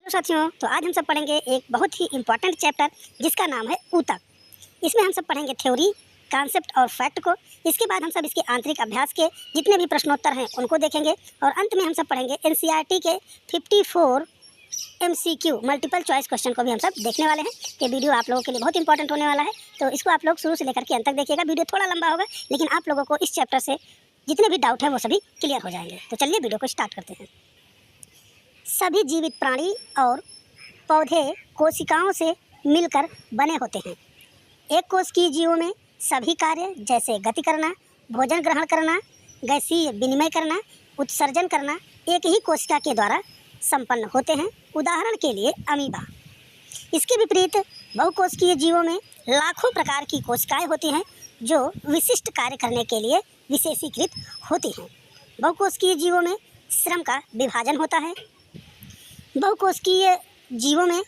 तो साथियों, तो आज हम सब पढ़ेंगे एक बहुत ही इम्पॉर्टेंट चैप्टर जिसका नाम है ऊतक। इसमें हम सब पढ़ेंगे थ्योरी, कॉन्सेप्ट और फैक्ट को। इसके बाद हम सब इसके आंतरिक अभ्यास के जितने भी प्रश्नोत्तर हैं उनको देखेंगे और अंत में हम सब पढ़ेंगे एनसीईआरटी के 54 एमसीक्यू मल्टीपल चॉइस क्वेश्चन को भी हम सब देखने वाले हैं। ये वीडियो आप लोगों के लिए बहुत इंपॉर्टेंट होने वाला है, तो इसको आप लोग शुरू से लेकर के अंत तक देखिएगा। वीडियो थोड़ा लंबा होगा, लेकिन आप लोगों को इस चैप्टर से जितने भी डाउट है वो सभी क्लियर हो जाएंगे। तो चलिए वीडियो को स्टार्ट करते हैं। सभी जीवित प्राणी और पौधे कोशिकाओं से मिलकर बने होते हैं। एक कोश की जीवों में सभी कार्य जैसे गति करना, भोजन ग्रहण करना, गैसीय विनिमय करना, उत्सर्जन करना एक ही कोशिका के द्वारा संपन्न होते हैं। उदाहरण के लिए अमीबा। इसके विपरीत बहुकोशिकीय जीवों में लाखों प्रकार की कोशिकाएं होती हैं जो विशिष्ट कार्य करने के लिए विशेषीकृत होती हैं। बहुकोशिकीय जीवों में श्रम का विभाजन होता है। बहुकोशिकीय जीवों में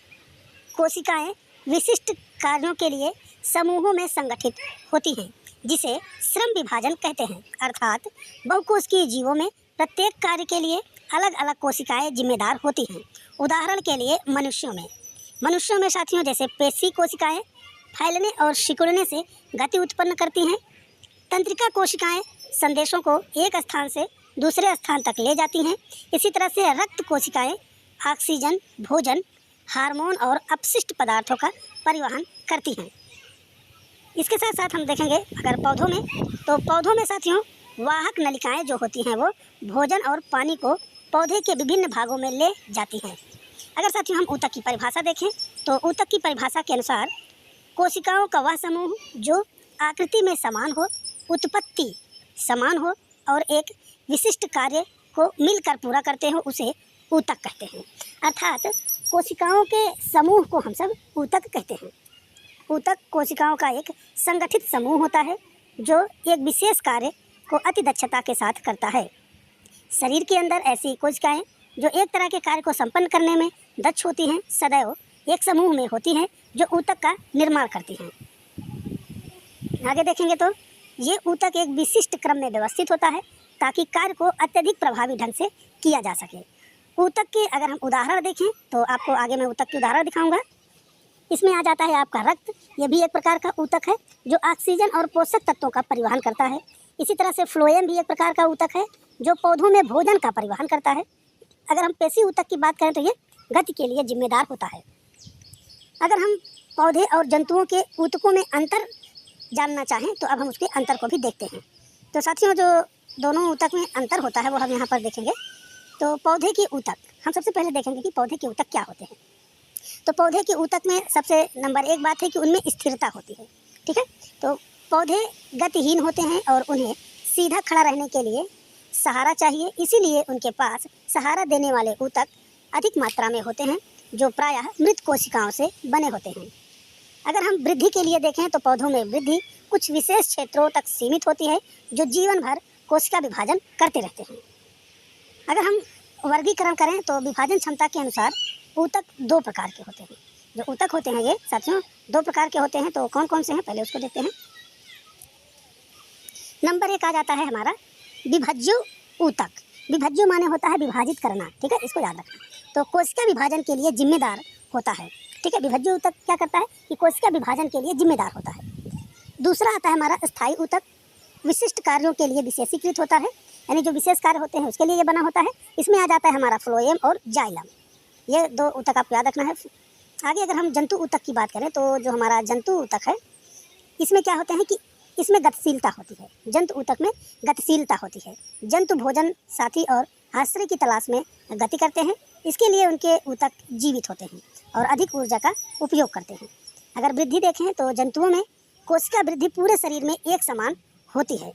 कोशिकाएं विशिष्ट कार्यों के लिए समूहों में संगठित होती हैं, जिसे श्रम विभाजन कहते हैं। अर्थात बहुकोशिकीय जीवों में प्रत्येक कार्य के लिए अलग अलग कोशिकाएं जिम्मेदार होती हैं। उदाहरण के लिए मनुष्यों में साथियों जैसे पेशी कोशिकाएं फैलने और सिकुड़ने से गति उत्पन्न करती हैं। तंत्रिका कोशिकाएं संदेशों को एक स्थान से दूसरे स्थान तक ले जाती हैं। इसी तरह से रक्त कोशिकाएं ऑक्सीजन, भोजन, हार्मोन और अपशिष्ट पदार्थों का परिवहन करती हैं। इसके साथ साथ हम देखेंगे अगर पौधों में, तो पौधों में साथियों वाहक नलिकाएं जो होती हैं वो भोजन और पानी को पौधे के विभिन्न भागों में ले जाती हैं। अगर साथियों हम ऊतक की परिभाषा देखें, तो ऊतक की परिभाषा के अनुसार कोशिकाओं का वह समूह जो आकृति में समान हो, उत्पत्ति समान हो और एक विशिष्ट कार्य को मिलकर पूरा करते हो, उसे ऊतक कहते हैं। अर्थात कोशिकाओं के समूह को हम सब ऊतक कहते हैं। ऊतक कोशिकाओं का एक संगठित समूह होता है जो एक विशेष कार्य को अति दक्षता के साथ करता है। शरीर के अंदर ऐसी कोशिकाएं जो एक तरह के कार्य को संपन्न करने में दक्ष होती हैं, सदैव एक समूह में होती हैं जो ऊतक का निर्माण करती हैं। आगे देखेंगे तो ये ऊतक एक विशिष्ट क्रम में व्यवस्थित होता है ताकि कार्य को अत्यधिक प्रभावी ढंग से किया जा सके। ऊतक के अगर हम उदाहरण देखें तो आपको आगे मैं ऊतक के उदाहरण दिखाऊंगा। इसमें आ जाता है आपका रक्त। यह भी एक प्रकार का ऊतक है जो ऑक्सीजन और पोषक तत्वों का परिवहन करता है। इसी तरह से फ्लोएम भी एक प्रकार का ऊतक है जो पौधों में भोजन का परिवहन करता है। अगर हम पेशी ऊतक की बात करें तो ये गति के लिए जिम्मेदार होता है। अगर हम पौधे और जंतुओं के ऊतकों में अंतर जानना चाहें तो अब हम उसके अंतर को भी देखते हैं। तो साथियों जो दोनों ऊतक में अंतर होता है वो हम यहाँ पर देखेंगे। तो पौधे की ऊतक हम सबसे पहले देखेंगे कि पौधे के ऊतक क्या होते हैं। तो पौधे के ऊतक में सबसे नंबर एक बात है कि उनमें स्थिरता होती है। ठीक है, तो पौधे गतिहीन होते हैं और उन्हें सीधा खड़ा रहने के लिए सहारा चाहिए, इसीलिए उनके पास सहारा देने वाले ऊतक अधिक मात्रा में होते हैं जो प्रायः मृत कोशिकाओं से बने होते हैं। अगर हम वृद्धि के लिए देखें तो पौधों में वृद्धि कुछ विशेष क्षेत्रों तक सीमित होती है जो जीवन भर कोशिका विभाजन करते रहते हैं। अगर हम वर्गीकरण करें तो विभाजन क्षमता के अनुसार ऊतक दो प्रकार के होते हैं। जो ऊतक होते हैं ये साथियों दो प्रकार के होते हैं। तो कौन कौन से हैं पहले उसको देखते हैं। नंबर एक आ जाता है हमारा विभज्य ऊतक। विभज्य माने होता है विभाजित करना। ठीक है, इसको याद रखना। तो कोशिका विभाजन के लिए जिम्मेदार होता है। ठीक है, विभज्य ऊतक क्या करता है कि कोशिका विभाजन के लिए जिम्मेदार होता है। दूसरा आता है हमारा स्थायी ऊतक। विशिष्ट कार्यों के लिए विशेषीकृत होता है, यानी जो विशेष कार्य होते हैं उसके लिए ये बना होता है। इसमें आ जाता है हमारा फ्लोएम और जाइलम। ये दो ऊतक आपको याद रखना है। आगे अगर हम जंतु ऊतक की बात करें तो जो हमारा जंतु ऊतक है इसमें क्या होते हैं कि इसमें गतिशीलता होती है। जंतु ऊतक में गतिशीलता होती है। जंतु भोजन, साथी और आश्रय की तलाश में गति करते हैं, इसके लिए उनके ऊतक जीवित होते हैं और अधिक ऊर्जा का उपयोग करते हैं। अगर वृद्धि देखें तो जंतुओं में कोशिका वृद्धि पूरे शरीर में एक समान होती है।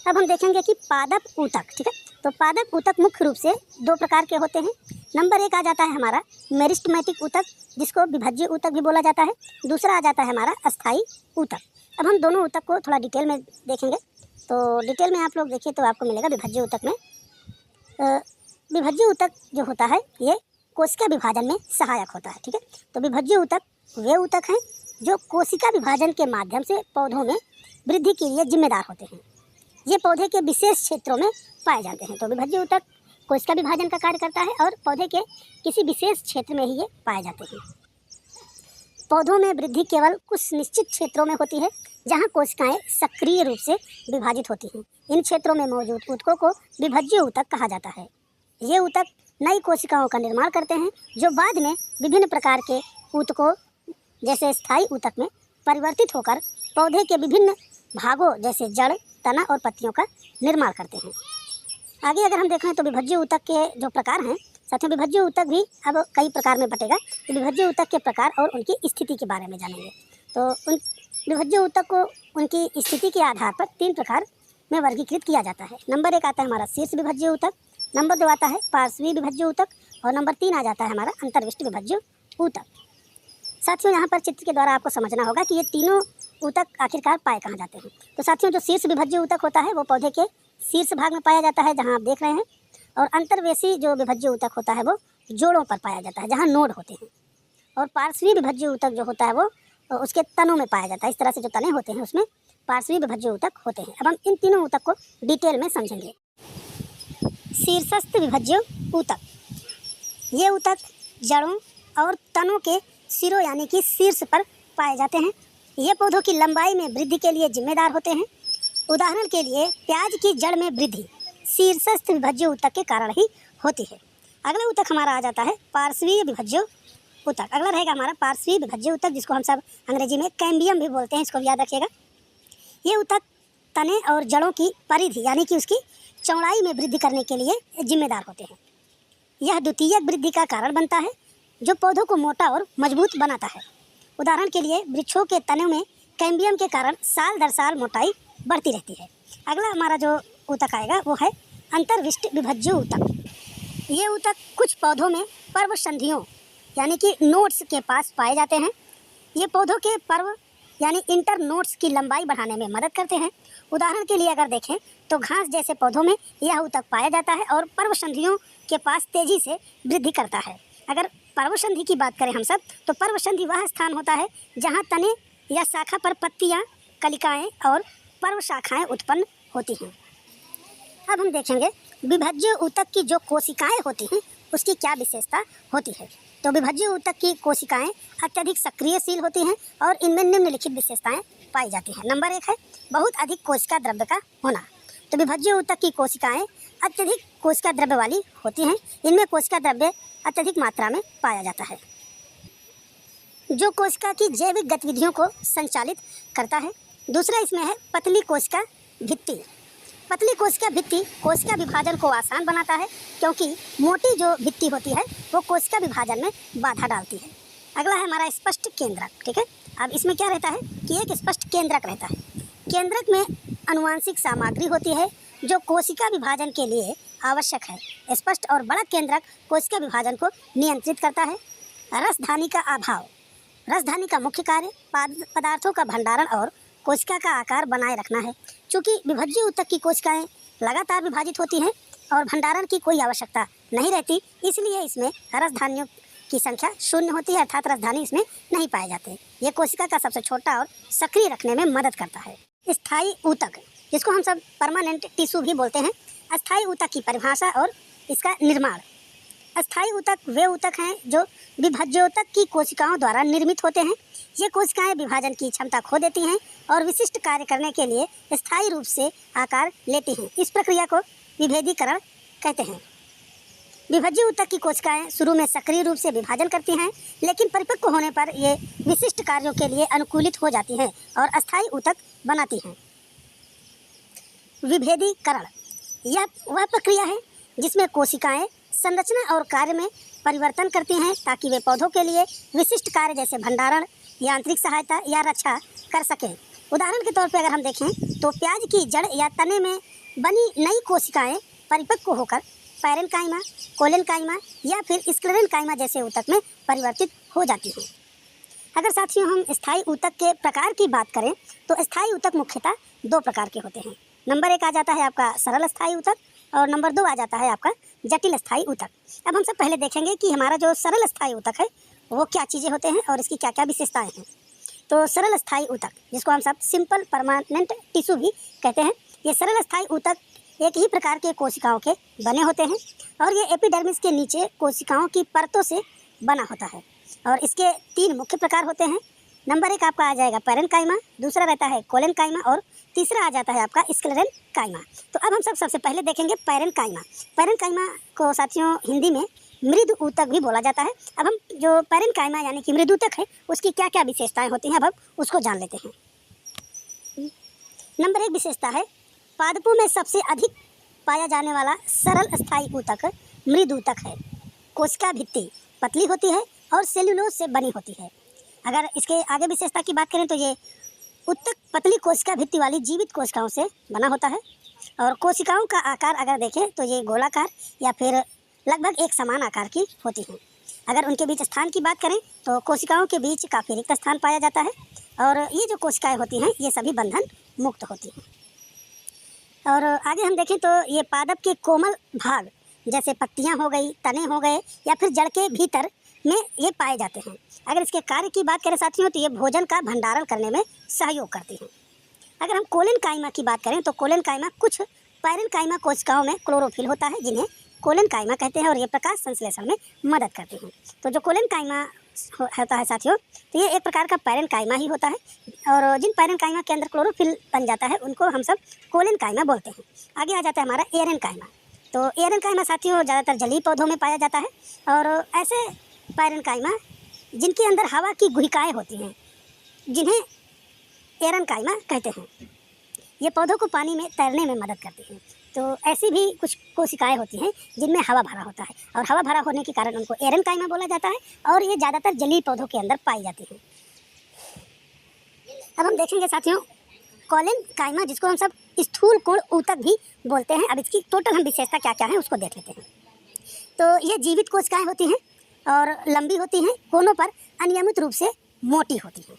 अब हम देखेंगे कि पादप ऊतक। ठीक है, तो पादप ऊतक मुख्य रूप से दो प्रकार के होते हैं। नंबर एक आ जाता है हमारा मेरिस्टेमेटिक ऊतक, जिसको विभज्य ऊतक भी बोला जाता है। दूसरा आ जाता है हमारा अस्थायी ऊतक। अब हम दोनों ऊतक को थोड़ा डिटेल में देखेंगे। तो डिटेल में आप लोग देखिए तो आपको मिलेगा विभज्य ऊतक में विभज्य ऊतक जो होता है ये कोशिका विभाजन में सहायक होता है। ठीक है, तो विभज्य ऊतक वे ऊतक हैं जो कोशिका विभाजन के माध्यम से पौधों में वृद्धि के लिए जिम्मेदार होते हैं। ये पौधे के विशेष क्षेत्रों में पाए जाते हैं। तो विभज्य ऊतक कोशिका विभाजन का कार्य करता है और पौधे के किसी विशेष क्षेत्र में ही ये पाए जाते हैं। पौधों में वृद्धि केवल कुछ निश्चित क्षेत्रों में होती है जहाँ कोशिकाएं सक्रिय रूप से विभाजित होती हैं। इन क्षेत्रों में मौजूद ऊतकों को विभज्य ऊतक कहा जाता है। ये ऊतक नई कोशिकाओं का निर्माण करते हैं जो बाद में विभिन्न प्रकार के ऊतकों जैसे स्थायी ऊतक में परिवर्तित होकर पौधे के विभिन्न भागों जैसे जड़, तना और पत्तियों का निर्माण करते हैं। आगे अगर हम देखें तो विभज्य ऊतक के जो प्रकार हैं, साथियों विभज्य ऊतक भी अब कई प्रकार में बटेगा। तो विभज्य ऊतक के प्रकार और उनकी स्थिति के बारे में जानेंगे। तो उन विभज्य ऊतक को उनकी स्थिति के आधार पर 3 प्रकार में वर्गीकृत किया जाता है। नंबर 1 आता है हमारा शीर्ष विभज्य ऊतक, नंबर 2 आता है पार्श्वीय विभज्य ऊतक और नंबर 3 आ जाता है हमारा अंतर्विष्ट विभज्य ऊतक। साथियों यहाँ पर चित्र के द्वारा आपको समझना होगा कि ये तीनों ऊतक आखिरकार पाए कहाँ जाते हैं। तो साथियों जो शीर्ष विभज्य ऊतक होता है वो पौधे के शीर्ष भाग में पाया जाता है जहाँ आप देख रहे हैं, और अंतर्वेशी जो विभज्य ऊतक होता है वो जोड़ों पर पाया जाता है जहाँ नोड होते हैं, और पार्श्वीय विभज्य ऊतक जो होता है वो उसके तनों में पाया जाता है। इस तरह से जो तने होते हैं उसमें पार्श्वीय विभज्य ऊतक होते हैं। अब हम इन तीनों ऊतक को डिटेल में समझेंगे। शीर्षस्थ विभज्य ऊतक, ये ऊतक जड़ों और तनों के सिरों यानी कि शीर्ष पर पाए जाते हैं। ये पौधों की लंबाई में वृद्धि के लिए जिम्मेदार होते हैं। उदाहरण के लिए प्याज की जड़ में वृद्धि शीर्षस्थ विभज्य ऊतक के कारण ही होती है। अगला ऊतक हमारा आ जाता है पार्श्वीय विभज्य ऊतक। अगला रहेगा हमारा पार्श्वीय विभज्य ऊतक, जिसको हम सब अंग्रेजी में कैम्बियम भी बोलते हैं, इसको भी याद रखिएगा। ये ऊतक तने और जड़ों की परिधि यानी कि उसकी चौड़ाई में वृद्धि करने के लिए जिम्मेदार होते हैं। यह द्वितीयक वृद्धि का कारण बनता है जो पौधों को मोटा और मजबूत बनाता है। उदाहरण के लिए वृक्षों के तनों में कैम्बियम के कारण साल दर साल मोटाई बढ़ती रहती है। अगला हमारा जो ऊतक आएगा वो है अंतर्विष्ट विभज्य ऊतक। ये ऊतक कुछ पौधों में पर्व संधियों यानी कि नोड्स के पास पाए जाते हैं। ये पौधों के पर्व यानी इंटर नोड्स की लंबाई बढ़ाने में मदद करते हैं। उदाहरण के लिए अगर देखें तो घास जैसे पौधों में यह ऊतक पाया जाता है और पर्व संधियों के पास तेजी से वृद्धि करता है। अगर पर्व संधि की बात करें हम सब तो पर्व संधि वह स्थान होता है जहाँ तने या शाखा पर पत्तियाँ, कलिकाएँ और पर्व शाखाएँ उत्पन्न होती हैं। अब हम देखेंगे विभज्य ऊतक की जो कोशिकाएं होती हैं उसकी क्या विशेषता होती है। तो विभज्य ऊतक की कोशिकाएं अत्यधिक सक्रियशील होती हैं और इनमें निम्नलिखित विशेषताएं पाई जाती हैं। नंबर 1 है बहुत अधिक कोशिका द्रव्य का होना। तो विभज्य ऊतक की कोशिकाएं अत्यधिक कोशिका द्रव्य वाली होती हैं। इनमें कोशिका द्रव्य अत्यधिक मात्रा में पाया जाता है जो कोशिका की जैविक गतिविधियों को संचालित करता है। दूसरा इसमें है पतली कोशिका भित्ति। पतली कोशिका भित्ति कोशिका विभाजन को आसान बनाता है क्योंकि मोटी जो भित्ति होती है वो कोशिका विभाजन में बाधा डालती है। अगला है हमारा स्पष्ट केंद्रक। ठीक है, अब इसमें क्या रहता है कि एक स्पष्ट केंद्रक रहता है। केंद्रक में आनुवांशिक सामग्री होती है जो कोशिका विभाजन के लिए आवश्यक है। स्पष्ट और बड़ा केंद्रक कोशिका विभाजन को नियंत्रित करता है। रसधानी का अभाव, रसधानी का मुख्य कार्य पदार्थों का भंडारण और कोशिका का आकार बनाए रखना है। चूँकि विभज्य ऊतक की कोशिकाएं लगातार विभाजित होती हैं और भंडारण की कोई आवश्यकता नहीं रहती, इसलिए इसमें रसधानियों की संख्या 0 होती है, अर्थात रसधानी इसमें नहीं पाए जाते। ये कोशिका का सबसे छोटा और सक्रिय रखने में मदद करता है। स्थायी ऊतक, जिसको हम सब परमानेंट टिश्यू भी बोलते हैं। अस्थायी ऊतक की परिभाषा और इसका निर्माण। अस्थायी ऊतक वे ऊतक हैं जो विभज्योतक की कोशिकाओं द्वारा निर्मित होते हैं। ये कोशिकाएं विभाजन की क्षमता खो देती हैं और विशिष्ट कार्य करने के लिए स्थायी रूप से आकार लेती हैं। इस प्रक्रिया को विभेदीकरण कहते हैं। विभज्य ऊतक की कोशिकाएं शुरू में सक्रिय रूप से विभाजन करती हैं, लेकिन परिपक्व होने पर ये विशिष्ट कार्यों के लिए अनुकूलित हो जाती हैं और अस्थायी ऊतक बनाती हैं। विभेदीकरण यह वह प्रक्रिया है जिसमें कोशिकाएं संरचना और कार्य में परिवर्तन करती हैं ताकि वे पौधों के लिए विशिष्ट कार्य जैसे भंडारण, यांत्रिक सहायता या रक्षा कर सकें। उदाहरण के तौर पर अगर हम देखें तो प्याज की जड़ या तने में बनी नई कोशिकाएं परिपक्व होकर पैरेन्काइमा, कोलेन्काइमा या फिर स्क्लेरेन्काइमा जैसे ऊतक में परिवर्तित हो जाती हैं। अगर साथियों हम स्थायी ऊतक के प्रकार की बात करें तो स्थायी ऊतक मुख्यतः दो प्रकार के होते हैं। नंबर 1 आ जाता है आपका सरल स्थायी ऊतक और नंबर 2 आ जाता है आपका जटिल स्थायी ऊतक। अब हम सब पहले देखेंगे कि हमारा जो सरल स्थायी ऊतक है वो क्या चीज़ें होते हैं और इसकी क्या क्या विशेषताएं हैं। तो सरल स्थायी ऊतक, जिसको हम सब सिंपल परमानेंट टिश्यू भी कहते हैं, ये सरल स्थायी ऊतक एक ही प्रकार के कोशिकाओं के बने होते हैं और ये एपिडर्मिस के नीचे कोशिकाओं की परतों से बना होता है। और इसके 3 मुख्य प्रकार होते हैं। नंबर 1 आपका आ जाएगा पैरेन्काइमा, दूसरा रहता है कोलेनकाइमा और तीसरा आ जाता है आपका स्क्लेरेनकाइमा। तो अब हम सबसे पहले देखेंगे पैरेन्काइमा। पैरेन्काइमा को साथियों हिंदी में मृदु ऊतक भी बोला जाता है। अब हम जो पैरेन्काइमा यानी कि मृदु ऊतक है उसकी क्या क्या विशेषताएं होती हैं अब हम उसको जान लेते हैं। नंबर 1 विशेषता है पादपों में सबसे अधिक पाया जाने वाला सरल स्थायी ऊतक मृदु ऊतक है। कोशिका भित्ति पतली होती है और सेल्यूलोज से बनी होती है। अगर इसके आगे विशेषता की बात करें तो ये ऊतक पतली कोशिका भित्ति वाली जीवित कोशिकाओं से बना होता है और कोशिकाओं का आकार अगर देखें तो ये गोलाकार या फिर लगभग एक समान आकार की होती हैं। अगर उनके बीच स्थान की बात करें तो कोशिकाओं के बीच काफ़ी रिक्त स्थान पाया जाता है और ये जो कोशिकाएं होती हैं ये सभी बंधन मुक्त होती हैं। और आगे हम देखें तो ये पादप के कोमल भाग जैसे पत्तियां हो गई, तने हो गए या फिर जड़ के भीतर में ये पाए जाते हैं। अगर इसके कार्य की बात करें साथियों तो ये भोजन का भंडारण करने में सहयोग करती हैं। अगर हम कोलेनकाइमा की बात करें तो कोलेनकाइमा कुछ पैरेन्काइमा कोशिकाओं में क्लोरोफिल होता है जिन्हें कोलेनकाइमा कहते हैं और ये प्रकाश संश्लेषण में मदद करते हैं। तो जो कोलेनकाइमा होता है साथियों तो ये एक प्रकार का पैरेन्काइमा ही होता है और जिन पैरेन्काइमा के अंदर क्लोरोफिल बन जाता है उनको हम सब कोलेनकाइमा बोलते हैं। आगे आ जाता है हमारा एरेनकाइमा। तो एरेनकाइमा साथियों ज़्यादातर जलीय पौधों में पाया जाता है और ऐसे पैरेन्काइमा जिनके अंदर हवा की गुहिकाएँ होती हैं जिन्हें एरेनकाइमा कहते हैं। ये पौधों को पानी में तैरने में मदद करती हैं। तो ऐसी भी कुछ कोशिकाएं होती हैं जिनमें हवा भरा होता है और हवा भरा होने के कारण उनको एरेनकाइमा बोला जाता है और ये ज़्यादातर जलीय पौधों के अंदर पाई जाती हैं। अब हम देखेंगे साथियों कोलेनकाइमा, जिसको हम सब स्थूल कोण ऊतक भी बोलते हैं। अब इसकी टोटल हम विशेषता क्या क्या है उसको देख लेते हैं। तो ये जीवित कोशिकाएं होती हैं और लंबी होती हैं, कोनों पर अनियमित रूप से मोटी होती हैं।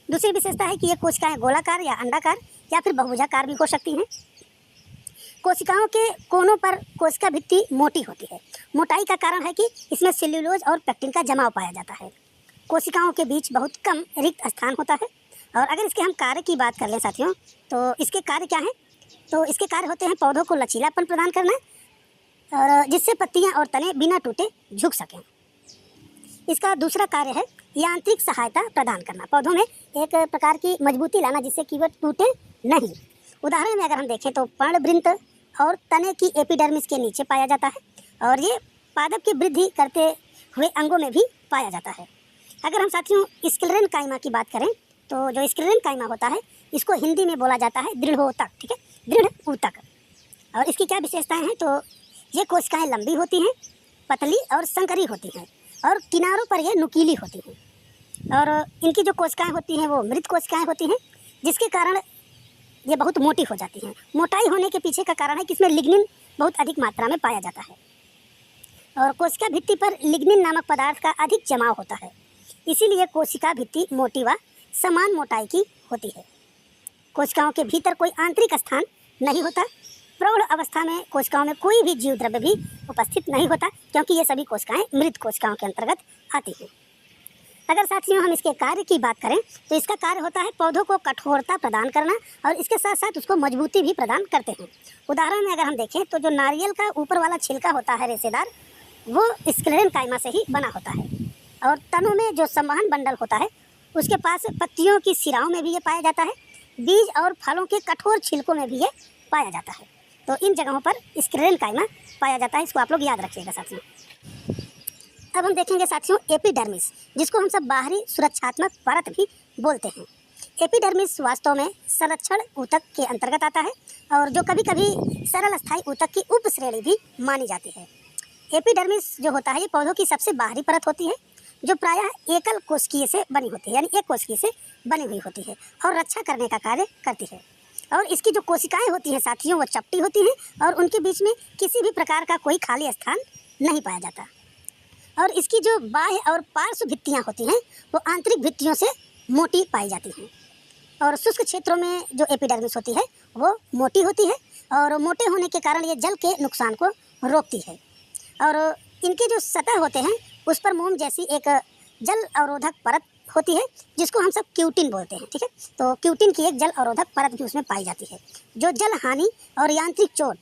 दूसरी विशेषता है कि ये कोशिकाएं गोलाकार या अंडाकार या फिर बहुभुजाकार भी हो सकती हैं। कोशिकाओं के कोनों पर कोशिका भित्ति मोटी होती है। मोटाई का कारण है कि इसमें सेल्यूलोज और पेक्टिन का जमाव पाया जाता है। कोशिकाओं के बीच बहुत कम रिक्त स्थान होता है। और अगर इसके हम कार्य की बात कर लें साथियों तो इसके कार्य क्या हैं? तो इसके कार्य होते हैं पौधों को लचीलापन प्रदान करना और जिससे पत्तियां और तने बिना टूटे झुक सकें। इसका दूसरा कार्य है यांत्रिक सहायता प्रदान करना, पौधों में एक प्रकार की मजबूती लाना जिससे कि वह टूटे नहीं। उदाहरण में अगर हम देखें तो पर्णवृंत और तने की एपिडर्मिस के नीचे पाया जाता है और ये पादप की वृद्धि करते हुए अंगों में भी पाया जाता है। अगर हम साथियों स्क्लेरेनकाइमा की बात करें तो जो स्क्लेरेनकाइमा होता है इसको हिंदी में बोला जाता है दृढ़ोतक, ठीक है, दृढ़ ऊतक। और इसकी क्या विशेषताएं हैं? तो ये कोशिकाएं लंबी होती हैं, पतली और संकरी होती हैं और किनारों पर ये नुकीली होती हैं और इनकी जो कोशिकाएं होती हैं वो मृत कोशिकाएं होती हैं जिसके कारण ये बहुत मोटी हो जाती हैं। मोटाई होने के पीछे का कारण है कि इसमें लिग्निन बहुत अधिक मात्रा में पाया जाता है और कोशिका भित्ति पर लिग्निन नामक पदार्थ का अधिक जमाव होता है। इसीलिए कोशिका भित्ति मोटी व समान मोटाई की होती है। कोशिकाओं के भीतर कोई आंतरिक स्थान नहीं होता। प्रौढ़ अवस्था में कोशिकाओं में कोई भी जीव द्रव्य भी उपस्थित नहीं होता क्योंकि ये सभी कोशिकाएं मृत कोशिकाओं के अंतर्गत आती हैं। अगर साथियों हम इसके कार्य की बात करें तो इसका कार्य होता है पौधों को कठोरता प्रदान करना और इसके साथ साथ उसको मजबूती भी प्रदान करते हैं। उदाहरण में अगर हम देखें तो जो नारियल का ऊपर वाला छिलका होता है रेशेदार, वो स्क्लेरेनकाइमा से ही बना होता है और तनों में जो संवहन बंडल होता है उसके पास पत्तियों की सिराओं में भी ये पाया जाता है। बीज और फलों के कठोर छिलकों में भी ये पाया जाता है। तो इन जगहों पर स्क्लेरेनकाइमा पाया जाता है, इसको आप लोग याद रखिएगा साथियों। अब हम देखेंगे साथियों एपिडर्मिस, जिसको हम सब बाहरी सुरक्षात्मक परत भी बोलते हैं। एपिडर्मिस वास्तव में संरक्षण ऊतक के अंतर्गत आता है और जो कभी कभी सरल अस्थायी ऊतक की उप श्रेणी भी मानी जाती है। एपिडर्मिस जो होता है ये पौधों की सबसे बाहरी परत होती है जो प्रायः एकल कोशिकीय से बनी होती है, यानी एक कोशिकीय से बनी हुई होती है और रक्षा करने का कार्य करती है। और इसकी जो कोशिकाएं होती हैं साथियों वो चपटी होती हैं और उनके बीच में किसी भी प्रकार का कोई खाली स्थान नहीं पाया जाता। और इसकी जो बाह्य और पार्श्व भित्तियाँ होती हैं वो आंतरिक भित्तियों से मोटी पाई जाती हैं। और शुष्क क्षेत्रों में जो एपिडर्मिस होती है वो मोटी होती है और मोटे होने के कारण ये जल के नुकसान को रोकती है। और इनके जो सतह होते हैं उस पर मोम जैसी एक जल अवरोधक परत होती है जिसको हम सब क्यूटिन बोलते हैं, ठीक है। तो क्यूटिन की एक जल अवरोधक परत भी उसमें पाई जाती है जो जल हानि और यांत्रिक चोट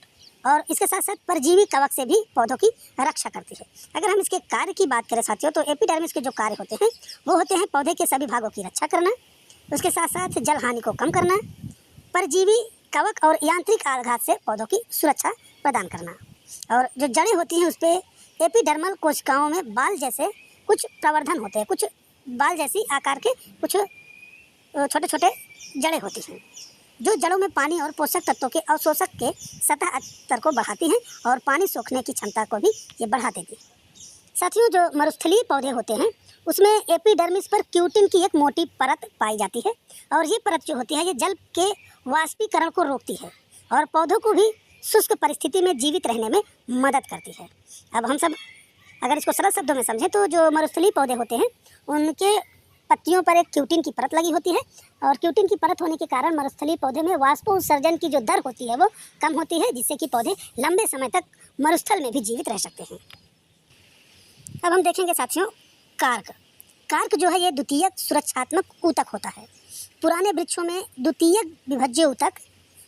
और इसके साथ साथ परजीवी कवक से भी पौधों की रक्षा करती है। अगर हम इसके कार्य की बात करें साथियों तो एपिडर्मिस के जो कार्य होते हैं वो होते हैं पौधे के सभी भागों की रक्षा करना, उसके साथ साथ जल हानि को कम करना, परजीवी कवक और यांत्रिक आघात से पौधों की सुरक्षा प्रदान करना। और जो जड़ें होती हैं उस पर एपिडर्मल कोशिकाओं में बाल जैसे कुछ प्रवर्धन होते हैं, कुछ बाल जैसी आकार के कुछ छोटे छोटे जड़ें होती हैं जो जड़ों में पानी और पोषक तत्वों के अवशोषक के सतह स्तर को बढ़ाती हैं और पानी सोखने की क्षमता को भी ये बढ़ा देती है। साथियों जो मरुस्थलीय पौधे होते हैं उसमें एपिडर्मिस पर क्यूटिन की एक मोटी परत पाई जाती है और ये परत जो होती है ये जल के वाष्पीकरण को रोकती है और पौधों को भी शुष्क परिस्थिति में जीवित रहने में मदद करती है। अब हम सब अगर इसको सरल शब्दों में समझें तो जो मरुस्थलीय पौधे होते हैं उनके पत्तियों पर एक क्यूटिन की परत लगी होती है और क्यूटिन की परत होने के कारण मरुस्थलीय पौधे में वाष्पोत्सर्जन की जो दर होती है वो कम होती है जिससे कि पौधे लंबे समय तक मरुस्थल में भी जीवित रह सकते हैं। अब हम देखेंगे साथियों कार्क। कार्क जो है ये द्वितीयक सुरक्षात्मक ऊतक होता है। पुराने वृक्षों में द्वितीयक विभज्य ऊतक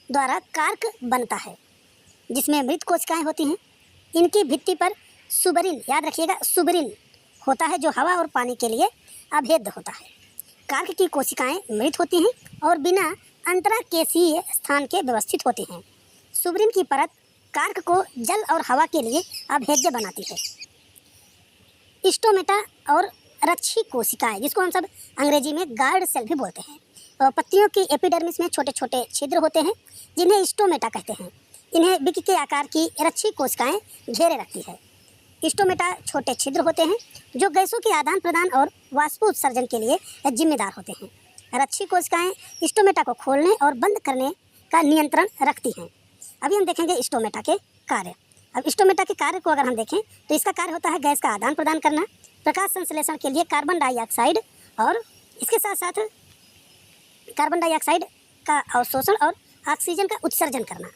द्वारा कार्क बनता है जिसमें मृत कोशिकाएं होती हैं। इनकी भित्ति पर सुबरिन, याद रखिएगा सुबरिन होता है जो हवा और पानी के लिए अभेद्य होता है। कार्क की कोशिकाएं मृत होती हैं और बिना अंतराकेशीय स्थान के व्यवस्थित होती हैं। सुबरिन की परत कार्क को जल और हवा के लिए अभेद्य बनाती है। स्टोमेटा और रक्षी कोशिकाएं जिसको हम सब अंग्रेजी में गार्ड सेल भी बोलते हैं और पत्तियों की एपिडर्मिस में छोटे छोटे छिद्र होते हैं जिन्हें स्टोमेटा कहते हैं। इन्हें बिक के आकार की रक्षी कोशिकाएं घेरे रखती है। स्टोमेटा छोटे छिद्र होते हैं जो गैसों के आदान प्रदान और वाष्पोत्सर्जन के लिए जिम्मेदार होते हैं। रक्षी कोशिकाएं स्टोमेटा को खोलने और बंद करने का नियंत्रण रखती हैं। अभी हम देखेंगे स्टोमेटा के कार्य। अब स्टोमेटा के कार्य को अगर हम देखें तो इसका कार्य होता है गैस का आदान प्रदान करना, प्रकाश संश्लेषण के लिए कार्बन डाइऑक्साइड और इसके साथ साथ कार्बन डाइऑक्साइड का अवशोषण और ऑक्सीजन का उत्सर्जन करना,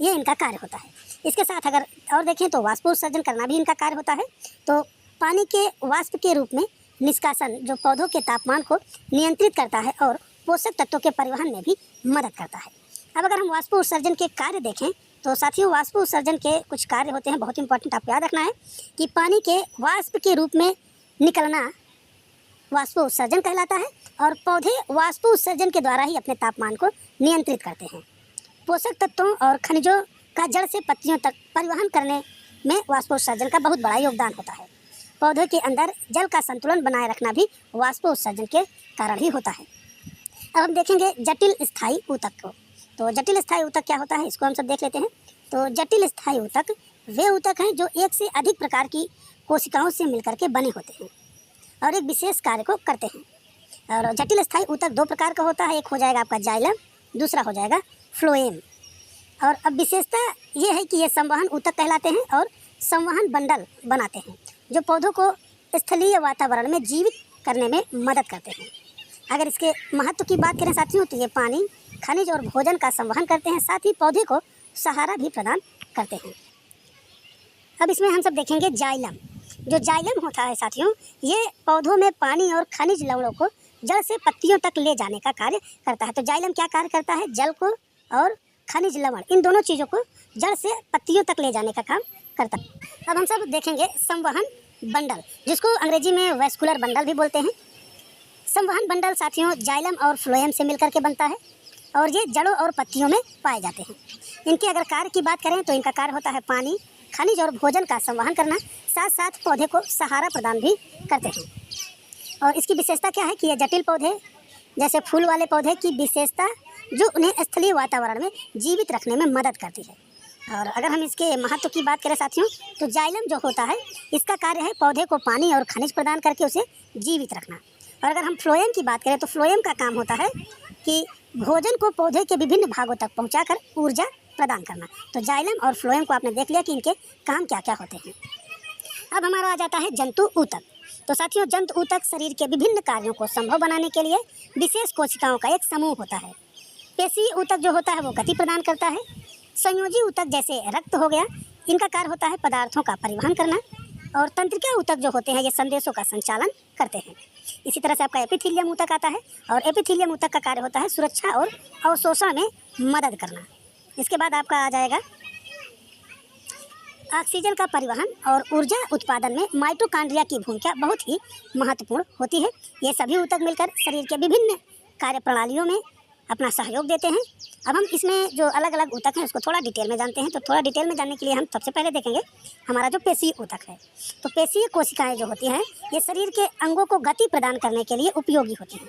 ये इनका कार्य होता है। इसके साथ अगर और देखें तो वाष्पोत्सर्जन करना भी इनका कार्य होता है। तो पानी के वाष्प के रूप में निष्कासन जो पौधों के तापमान को नियंत्रित करता है और पोषक तत्वों के परिवहन में भी मदद करता है। अब अगर हम वाष्पोत्सर्जन के कार्य देखें तो साथियों वाष्पोत्सर्जन के कुछ कार्य होते हैं, बहुत इंपॉर्टेंट आपको याद रखना है कि पानी के वाष्प के रूप में निकलना वाष्पोत्सर्जन कहलाता है और पौधे वाष्पोत्सर्जन के द्वारा ही अपने तापमान को नियंत्रित करते हैं। पोषक तत्वों और खनिजों का जड़ से पत्तियों तक परिवहन करने में वाष्पोत्सर्जन का बहुत बड़ा योगदान होता है। पौधे के अंदर जल का संतुलन बनाए रखना भी वाष्पोत्सर्जन के कारण ही होता है। अब हम देखेंगे जटिल स्थायी ऊतक को। तो जटिल स्थायी ऊतक क्या होता है इसको हम सब देख लेते हैं। तो जटिल स्थायी ऊतक वे ऊतक हैं जो एक से अधिक प्रकार की कोशिकाओं से मिलकर के बने होते हैं और एक विशेष कार्य को करते हैं। और जटिल स्थायी ऊतक दो प्रकार का होता है, एक हो जाएगा आपका जाइलम, दूसरा हो जाएगा फ्लोएम। और अब विशेषता ये है कि ये संवहन ऊतक कहलाते हैं और संवहन बंडल बनाते हैं जो पौधों को स्थलीय वातावरण में जीवित करने में मदद करते हैं। अगर इसके महत्व की बात करें साथियों तो ये पानी, खनिज और भोजन का संवहन करते हैं, साथ ही पौधे को सहारा भी प्रदान करते हैं। अब इसमें हम सब देखेंगे जाइलम। जो जाइलम होता है साथियों ये पौधों में पानी और खनिज लवणों को जड़ से पत्तियों तक ले जाने का कार्य करता है। तो जाइलम क्या कार्य करता है? जल को और खनिज लवण इन दोनों चीज़ों को जड़ से पत्तियों तक ले जाने का काम करता है। अब हम सब देखेंगे संवहन बंडल जिसको अंग्रेजी में वैस्कुलर बंडल भी बोलते हैं। संवहन बंडल साथियों जाइलम और फ्लोएम से मिलकर के बनता है और ये जड़ों और पत्तियों में पाए जाते हैं। इनके अगर कार्य की बात करें तो इनका कार्य होता है पानी, खनिज और भोजन का संवहन करना, साथ साथ पौधे को सहारा प्रदान भी करते हैं। और इसकी विशेषता क्या है कि ये जटिल पौधे जैसे फूल वाले पौधे की विशेषता जो उन्हें स्थलीय वातावरण में जीवित रखने में मदद करती है। और अगर हम इसके महत्व की बात करें साथियों तो जाइलम जो होता है इसका कार्य है पौधे को पानी और खनिज प्रदान करके उसे जीवित रखना। और अगर हम फ्लोएम की बात करें तो फ्लोएम का काम होता है कि भोजन को पौधे के विभिन्न भागों तक पहुंचाकर ऊर्जा प्रदान करना। तो जाइलम और फ्लोएम को आपने देख लिया कि इनके काम क्या क्या होते हैं। अब हमारा आ जाता है जंतु ऊतक। तो साथियों, जंतु ऊतक शरीर के विभिन्न कार्यों को संभव बनाने के लिए विशेष कोशिकाओं का एक समूह होता है। पेशीय ऊतक जो होता है वो गति प्रदान करता है। संयोजी ऊतक जैसे रक्त हो गया, इनका कार्य होता है पदार्थों का परिवहन करना। और तंत्रिका ऊतक जो होते हैं ये संदेशों का संचालन करते हैं। इसी तरह से आपका एपिथीलियम ऊतक आता है, और एपिथीलियम ऊतक का कार्य होता है सुरक्षा और अवशोषण में मदद करना। इसके बाद आपका आ जाएगा ऑक्सीजन का परिवहन और ऊर्जा उत्पादन में माइटोकॉन्ड्रिया की भूमिका बहुत ही महत्वपूर्ण होती है। ये सभी ऊतक मिलकर शरीर के विभिन्न कार्य प्रणालियों में अपना सहयोग देते हैं। अब हम इसमें जो अलग अलग ऊतक हैं उसको थोड़ा डिटेल में जानते हैं। तो थोड़ा डिटेल में जानने के लिए हम सबसे पहले देखेंगे हमारा जो पेशीय ऊतक है। तो पेशीय कोशिकाएं जो होती हैं ये शरीर के अंगों को गति प्रदान करने के लिए उपयोगी होती हैं।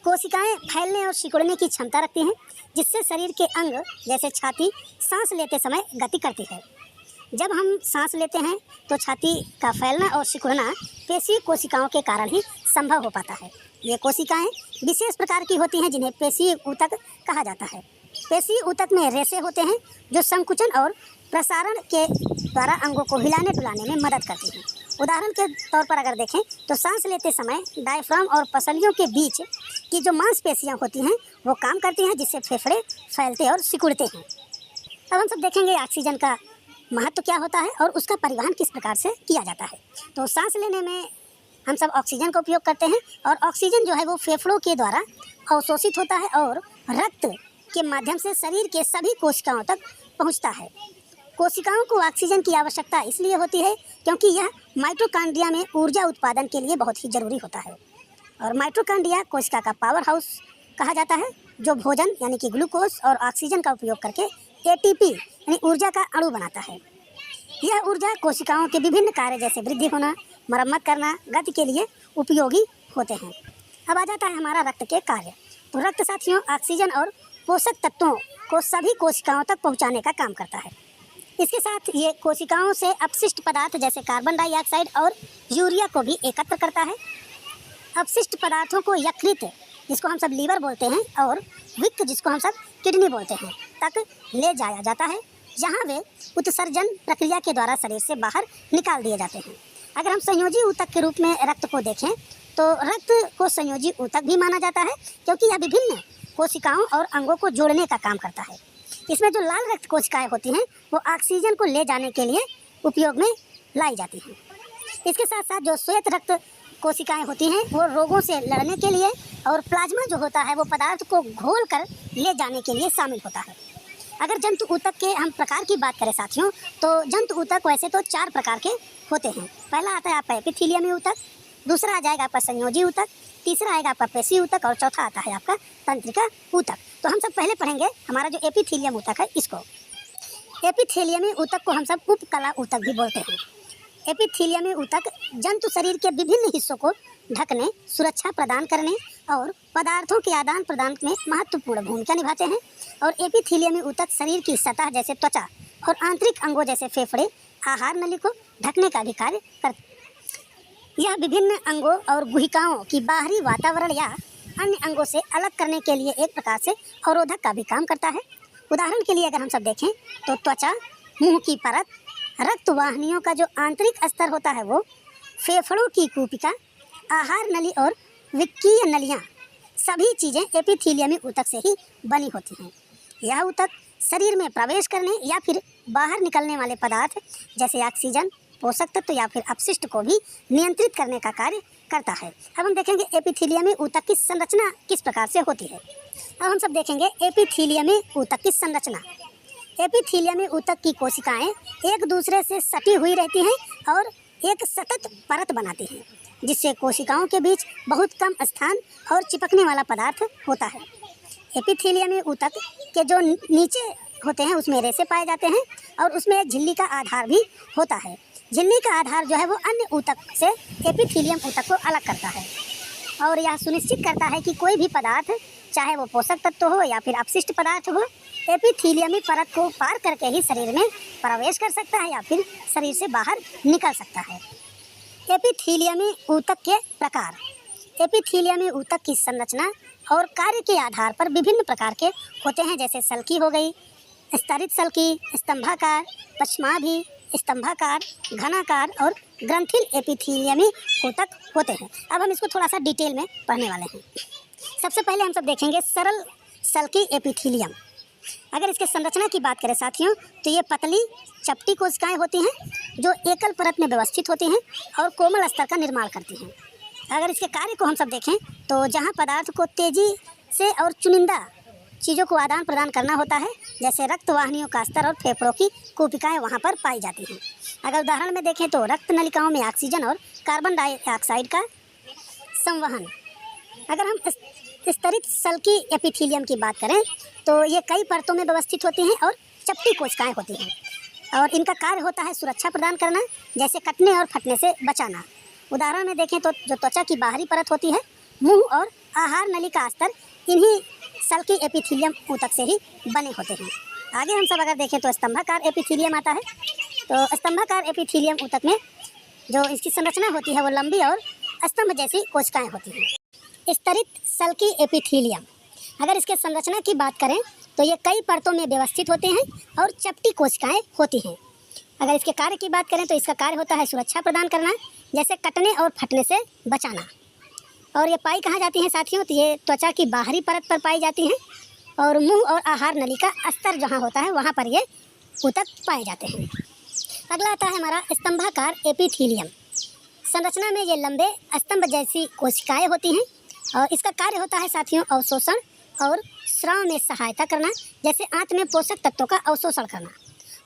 कोशिकाएं फैलने और सिकुड़ने की क्षमता रखती हैं, जिससे शरीर के अंग जैसे छाती सांस लेते समय गति करती है। जब हम सांस लेते हैं तो छाती का फैलना और सिकुड़ना पेशीय कोशिकाओं के कारण ही संभव हो पाता है। ये कोशिकाएं विशेष प्रकार की होती हैं जिन्हें पेशीय ऊतक कहा जाता है। पेशीय ऊतक में रेशे होते हैं जो संकुचन और प्रसारण के द्वारा अंगों को हिलाने डुलाने में मदद करती हैं। उदाहरण के तौर पर अगर देखें तो सांस लेते समय डायफ्राम और पसलियों के बीच की जो मांसपेशियां होती हैं वो काम करती हैं, जिससे फेफड़े फैलते और सिकुड़ते हैं। अब हम सब देखेंगे ऑक्सीजन का महत्व क्या होता है और उसका परिवहन किस प्रकार से किया जाता है। तो सांस लेने में हम सब ऑक्सीजन का उपयोग करते हैं, और ऑक्सीजन जो है वो फेफड़ों के द्वारा अवशोषित होता है और रक्त के माध्यम से शरीर के सभी कोशिकाओं तक पहुंचता है। कोशिकाओं को ऑक्सीजन की आवश्यकता इसलिए होती है क्योंकि यह माइटोकॉन्ड्रिया में ऊर्जा उत्पादन के लिए बहुत ही जरूरी होता है। और माइटोकॉन्ड्रिया कोशिका का पावर हाउस कहा जाता है, जो भोजन यानी कि ग्लूकोज और ऑक्सीजन का उपयोग करके एटीपी यानी ऊर्जा का अणु बनाता है। यह ऊर्जा कोशिकाओं के विभिन्न कार्य जैसे वृद्धि होना, मरम्मत करना, गति के लिए उपयोगी होते हैं। अब आ जाता है हमारा रक्त के कार्य। तो रक्त साथियों ऑक्सीजन और पोषक तत्वों को सभी कोशिकाओं तक पहुंचाने का काम करता है। इसके साथ ये कोशिकाओं से अपशिष्ट पदार्थ जैसे कार्बन डाइऑक्साइड और यूरिया को भी एकत्र करता है। अपशिष्ट पदार्थों को यकृत, जिसको हम सब लीवर बोलते हैं, और विक्क, जिसको हम सब किडनी बोलते हैं, तक ले जाया जाता है, जहां वे उत्सर्जन प्रक्रिया के द्वारा शरीर से बाहर निकाल दिए जाते हैं। अगर हम संयोजी ऊतक के रूप में रक्त को देखें तो रक्त को संयोजी ऊतक भी माना जाता है, क्योंकि यह विभिन्न कोशिकाओं और अंगों को जोड़ने का काम करता है। इसमें जो लाल रक्त कोशिकाएं होती हैं वो ऑक्सीजन को ले जाने के लिए उपयोग में लाई जाती हैं। इसके साथ साथ जो श्वेत रक्त कोशिकाएं होती हैं वो रोगों से लड़ने के लिए, और प्लाज्मा जो होता है वो पदार्थ को घोल कर ले जाने के लिए शामिल होता है। अगर जंतु ऊतक के हम प्रकार की बात करें साथियों, तो जंतु ऊतक वैसे तो 4 प्रकार के होते हैं। पहला आता है आपका एपिथीलियमी ऊतक, दूसरा आ जाएगा आपका संयोजी ऊतक, तीसरा आएगा आपका पेशीय ऊतक, और चौथा आता है आपका तंत्रिका ऊतक। तो हम सब पहले पढ़ेंगे हमारा जो एपिथीलियम ऊतक है इसको। एपिथीलियमी ऊतक को हम सब उपकला ऊतक भी बोलते हैं। एपिथीलियमी ऊतक जंतु शरीर के विभिन्न हिस्सों को ढकने, सुरक्षा प्रदान करने और पदार्थों के आदान प्रदान में महत्वपूर्ण भूमिका निभाते हैं। और एपिथीलियमी ऊतक शरीर की सतह जैसे त्वचा और आंतरिक अंगों जैसे फेफड़े, आहार नली को ढकने का भी कार्य करते हैं। यह विभिन्न अंगों और गुहिकाओं की बाहरी वातावरण या अन्य अंगों से अलग करने के लिए एक प्रकार से अवरोधक का भी काम करता है। उदाहरण के लिए अगर हम सब देखें तो त्वचा, मुंह की परत, रक्त वाहिनियों का जो आंतरिक स्तर होता है वो, फेफड़ों की कूपिका, आहार नली और विक्कीय नलियाँ, सभी चीज़ें एपिथीलियमी ऊतक से ही बनी होती हैं। यह ऊतक शरीर में प्रवेश करने या फिर बाहर निकलने वाले पदार्थ जैसे ऑक्सीजन, पोषक तत्व या फिर अपशिष्ट को भी नियंत्रित करने का कार्य करता है। अब हम देखेंगे एपिथीलियमी ऊतक की संरचना किस प्रकार से होती है। अब हम सब देखेंगे एपिथीलियमी ऊतक की संरचना। एपिथीलियमी ऊतक की कोशिकाएं एक दूसरे से सटी हुई रहती हैं और एक सतत परत बनाती हैं, जिससे कोशिकाओं के बीच बहुत कम स्थान और चिपकने वाला पदार्थ होता है। एपिथीलियमी ऊतक के जो नीचे होते हैं उसमें रेशे पाए जाते हैं, और उसमें एक झिल्ली का आधार भी होता है। झिल्ली का आधार जो है वो अन्य ऊतक से एपिथीलियम ऊतक को अलग करता है, और यह सुनिश्चित करता है कि कोई भी पदार्थ, चाहे वो पोषक तत्व हो या फिर अपशिष्ट पदार्थ हो, एपिथीलियमी परत को पार करके ही शरीर में प्रवेश कर सकता है या फिर शरीर से बाहर निकल सकता है। एपिथीलियमी ऊतक के प्रकार। एपिथीलियमी ऊतक की संरचना और कार्य के आधार पर विभिन्न प्रकार के होते हैं, जैसे सल्की हो गई, स्तरित सल्की, स्तंभाकार, पश्चमाभि, स्तंभाकार, घनाकार और ग्रंथिल एपिथेलियमी ऊतक होते हैं। अब हम इसको थोड़ा सा डिटेल में पढ़ने वाले हैं। सबसे पहले हम सब देखेंगे सरल सल्की एपिथेलियम। अगर इसके संरचना की बात करें साथियों, तो ये पतली चपटी कोशिकाएं होती हैं जो एकल परत में व्यवस्थित होती हैं और कोमल स्तर का निर्माण करती हैं। अगर इसके कार्य को हम सब देखें तो जहां पदार्थ को तेजी से और चुनिंदा चीज़ों को आदान प्रदान करना होता है, जैसे रक्त वाहिनियों का स्तर और फेफड़ों की कूपिकाएँ वहाँ पर पाई जाती हैं। अगर उदाहरण में देखें तो रक्त नलिकाओं में ऑक्सीजन और कार्बन डाइऑक्साइड का संवहन। अगर हम स्तरित सल्की एपिथेलियम की बात करें तो ये कई परतों में व्यवस्थित होती हैं और चपटी कोशिकाएँ होती हैं और इनका कार्य होता है सुरक्षा प्रदान करना, जैसे कटने और फटने से बचाना। उदाहरण में देखें तो जो त्वचा की बाहरी परत होती है, मुंह और आहार नली का स्तर इन्हीं सल्की एपिथेलियम ऊतक से ही बने होते हैं। आगे हम सब अगर देखें तो स्तंभाकार एपिथेलियम आता है। तो स्तंभाकार एपिथेलियम ऊतक में जो इसकी संरचना होती है वो लंबी और स्तंभ जैसी कोशिकाएं होती हैं। स्तरित सल्की एपिथेलियम, अगर इसके संरचना की बात करें तो ये कई परतों में व्यवस्थित होते हैं और चपटी कोशिकाएं होती हैं। अगर इसके कार्य की बात करें तो इसका कार्य होता है सुरक्षा प्रदान करना, जैसे कटने और फटने से बचाना। और ये पाई कहाँ जाती हैं साथियों, तो ये त्वचा की बाहरी परत पर पाई जाती हैं और मुंह और आहार नली का स्तर जहाँ होता है वहाँ पर ये ऊतक पाए जाते हैं। अगला आता है हमारा स्तंभाकार एपिथेलियम। संरचना में ये लंबे स्तंभ जैसी कोशिकाएं होती हैं और इसका कार्य होता है साथियों अवशोषण और स्राव में सहायता करना, जैसे आंत में पोषक तत्वों का अवशोषण करना।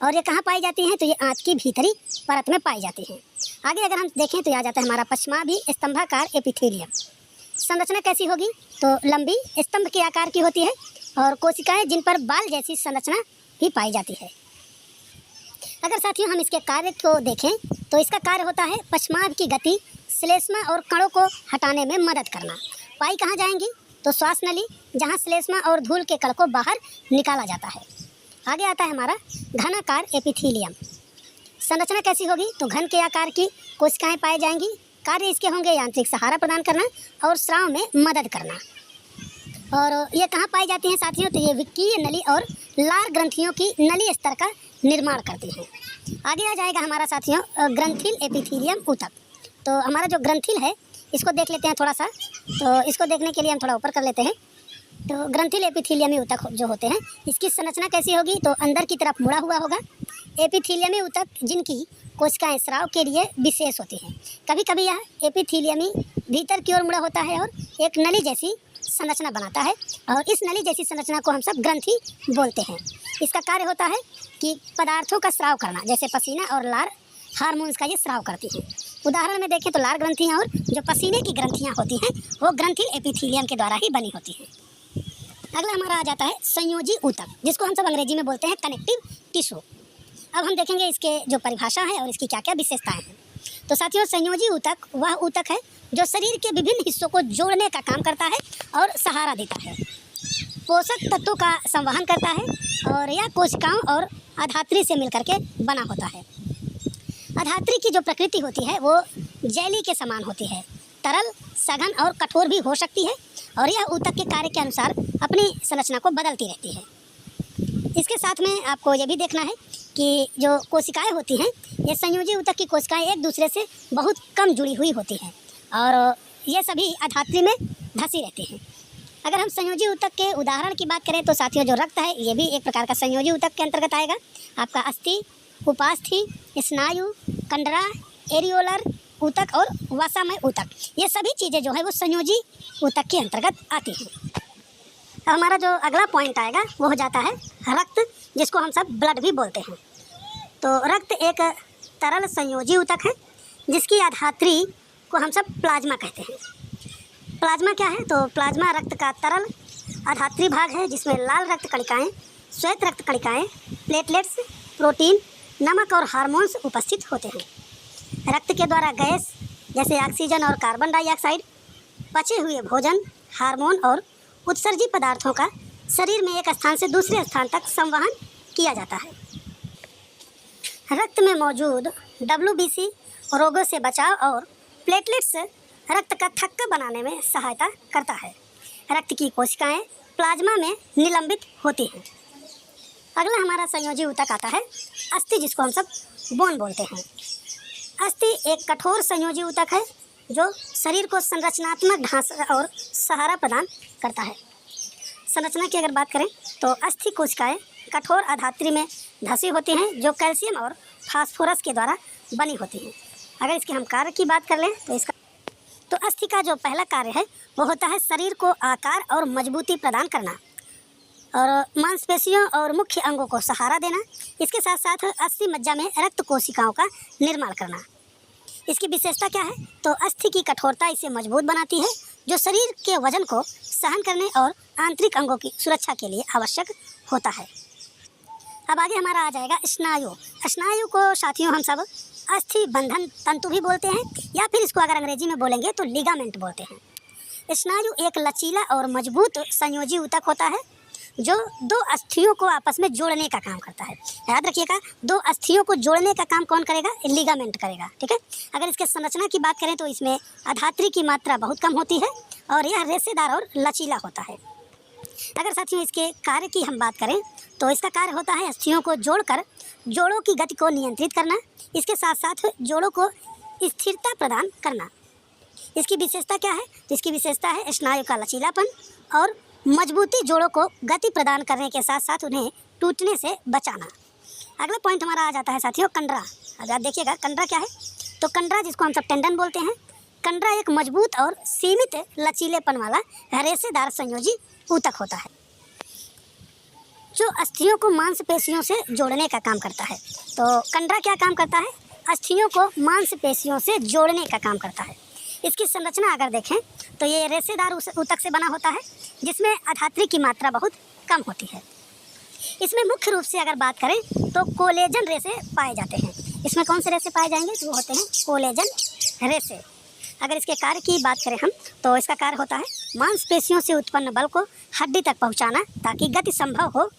और ये कहाँ पाई जाती हैं, तो ये आंत की भीतरी परत में पाई जाती हैं। आगे अगर हम देखें तो आ जाता है हमारा पश्चिमाभि स्तंभाकार एपिथेलियम। संरचना कैसी होगी, तो लंबी स्तंभ के आकार की होती है और कोशिकाएं जिन पर बाल जैसी संरचना भी पाई जाती है। अगर साथियों हम इसके कार्य को देखें तो इसका कार्य होता है पश्चिमाभ की गति, श्लेष्मा और कणों को हटाने में मदद करना। पाई कहाँ जाएंगी, तो श्वास नली, जहाँ श्लेष्मा और धूल के कण को बाहर निकाला जाता है। आगे आता है हमारा घनाकार एपिथेलियम। संरचना कैसी होगी, तो घन के आकार की कोशिकाएं पाई जाएंगी। कार्य इसके होंगे यांत्रिक सहारा प्रदान करना और स्राव में मदद करना। और ये कहाँ पाई जाती हैं साथियों, तो ये विक्कीय नली और लार ग्रंथियों की नली स्तर का निर्माण करती हैं। आगे आ जाएगा हमारा साथियों ग्रंथिल एपिथेलियम ऊतक। तो हमारा जो ग्रंथिल है इसको देख लेते हैं थोड़ा सा। तो इसको देखने के लिए हम थोड़ा ऊपर कर लेते हैं। तो ग्रंथिल एपिथेलियमी ऊतक जो होते हैं इसकी संरचना कैसी होगी, तो अंदर की तरफ मुड़ा हुआ होगा। एपिथेलियमी ऊतक जिनकी कोशिकाएं स्राव के लिए विशेष होती हैं। कभी कभी यह एपिथेलियमी भीतर की ओर मुड़ा होता है और एक नली जैसी संरचना बनाता है और इस नली जैसी संरचना को हम सब ग्रंथि बोलते हैं। इसका कार्य होता है कि पदार्थों का स्राव करना, जैसे पसीना और लार हार्मोन्स का ये स्राव करती हैं। उदाहरण में देखें तो लार ग्रंथियाँ और जो पसीने की ग्रंथियाँ होती हैं वो ग्रंथिल एपिथेलियम के द्वारा ही बनी होती हैं। अगला हमारा आ जाता है संयोजी ऊतक, जिसको हम सब अंग्रेजी में बोलते हैं कनेक्टिव टिश्यू। अब हम देखेंगे इसके जो परिभाषा है और इसकी क्या क्या विशेषताएं हैं। तो साथियों संयोजी ऊतक वह ऊतक है जो शरीर के विभिन्न हिस्सों को जोड़ने का काम करता है और सहारा देता है, पोषक तत्वों का संवहन करता है और यह कोशिकाओं और अधात्री से मिलकर के बना होता है। अधात्री की जो प्रकृति होती है वो जेली के समान होती है, तरल, सघन और कठोर भी हो सकती है और यह ऊतक के कार्य के अनुसार अपनी संरचना को बदलती रहती है। इसके साथ में आपको ये भी देखना है कि जो कोशिकाएं होती हैं ये संयोजी ऊतक की कोशिकाएं एक दूसरे से बहुत कम जुड़ी हुई होती हैं और ये सभी अधात्री में धसी रहती हैं। अगर हम संयोजी ऊतक के उदाहरण की बात करें तो साथियों जो रक्त है ये भी एक प्रकार का संयोजी ऊतक के अंतर्गत आएगा। आपका अस्थि, उपास्थि, स्नायु, कंडरा, एरियोलर ऊतक और वसामय ऊतक, ये सभी चीज़ें जो है वो संयोजी ऊतक के अंतर्गत आती हैं। हमारा जो अगला पॉइंट आएगा वो हो जाता है रक्त, जिसको हम सब ब्लड भी बोलते हैं। तो रक्त एक तरल संयोजी ऊतक है जिसकी अधात्री को हम सब प्लाज्मा कहते हैं। प्लाज्मा क्या है, तो प्लाज्मा रक्त का तरल अधात्री भाग है जिसमें लाल रक्त कणिकाएँ, श्वेत रक्त कणिकाएँ, प्लेटलेट्स, प्रोटीन, नमक और हार्मोन्स उपस्थित होते हैं। रक्त के द्वारा गैस जैसे ऑक्सीजन और कार्बन डाइऑक्साइड, पचे हुए भोजन, हार्मोन और उत्सर्जी पदार्थों का शरीर में एक स्थान से दूसरे स्थान तक संवहन किया जाता है। रक्त में मौजूद WBC रोगों से बचाव और प्लेटलेट्स रक्त का थक्का बनाने में सहायता करता है। रक्त की कोशिकाएं प्लाज्मा में निलंबित होती हैं। अगला हमारा संयोजी ऊतक आता है अस्थि, जिसको हम सब बोन बोलते हैं। अस्थि एक कठोर संयोजी ऊतक है जो शरीर को संरचनात्मक ढांचा और सहारा प्रदान करता है। संरचना की अगर बात करें तो अस्थि कोशिकाएं कठोर अधात्री में धसी होती हैं जो कैल्शियम और फास्फोरस के द्वारा बनी होती हैं। अगर इसके हम कार्य की बात कर लें तो अस्थि का जो पहला कार्य है वो होता है शरीर को आकार और मजबूती प्रदान करना और मांसपेशियों और मुख्य अंगों को सहारा देना। इसके साथ साथ अस्थि मज्जा में रक्त कोशिकाओं का निर्माण करना। इसकी विशेषता क्या है? तो अस्थि की कठोरता इसे मजबूत बनाती है जो शरीर के वजन को सहन करने और आंतरिक अंगों की सुरक्षा के लिए आवश्यक होता है। अब आगे हमारा आ जाएगा स्नायु। स्नायु को साथियों हम सब अस्थि बंधन तंतु भी बोलते हैं या फिर इसको अगर अंग्रेजी में बोलेंगे तो लिगामेंट बोलते हैं। स्नायु एक लचीला और मजबूत संयोजी ऊतक होता है जो दो अस्थियों को आपस में जोड़ने का काम करता है। याद रखिएगा, दो अस्थियों को जोड़ने का काम कौन करेगा? लिगामेंट करेगा। ठीक है। अगर इसके संरचना की बात करें तो इसमें अधात्री की मात्रा बहुत कम होती है और यह रेशेदार और लचीला होता है। अगर साथियों इसके कार्य की हम बात करें तो इसका कार्य होता है अस्थियों को जोड़कर जोड़ों की गति को नियंत्रित करना। इसके साथ साथ जोड़ों को स्थिरता प्रदान करना। इसकी विशेषता क्या है? तो इसकी विशेषता है स्नायु का लचीलापन और मजबूती, जोड़ों को गति प्रदान करने के साथ साथ उन्हें टूटने से बचाना। अगला पॉइंट हमारा आ जाता है साथियों कंडरा। अब आप देखिएगा कंडरा क्या है? तो कंडरा जिसको हम सब टेंडन बोलते हैं, कंडरा एक मजबूत और सीमित लचीलेपन वाला रेशेदार संयोजी ऊतक होता है जो अस्थियों को मांसपेशियों से जोड़ने का काम करता है। तो कंडरा क्या काम करता है? अस्थियों को मांसपेशियों से जोड़ने का काम करता है। इसकी संरचना अगर देखें तो ये रेशेदार ऊतक से बना होता है जिसमें अधात्री की मात्रा बहुत कम होती है। इसमें मुख्य रूप से अगर बात करें तो कोलेजन रेशे पाए जाते हैं। इसमें कौन से रेशे पाए जाएंगे? तो वो होते हैं कोलेजन रेशे। अगर इसके कार्य की बात करें हम तो इसका कार्य होता है मांसपेशियों से उत्पन्न बल को हड्डी तक पहुंचाना ताकि गति संभव हो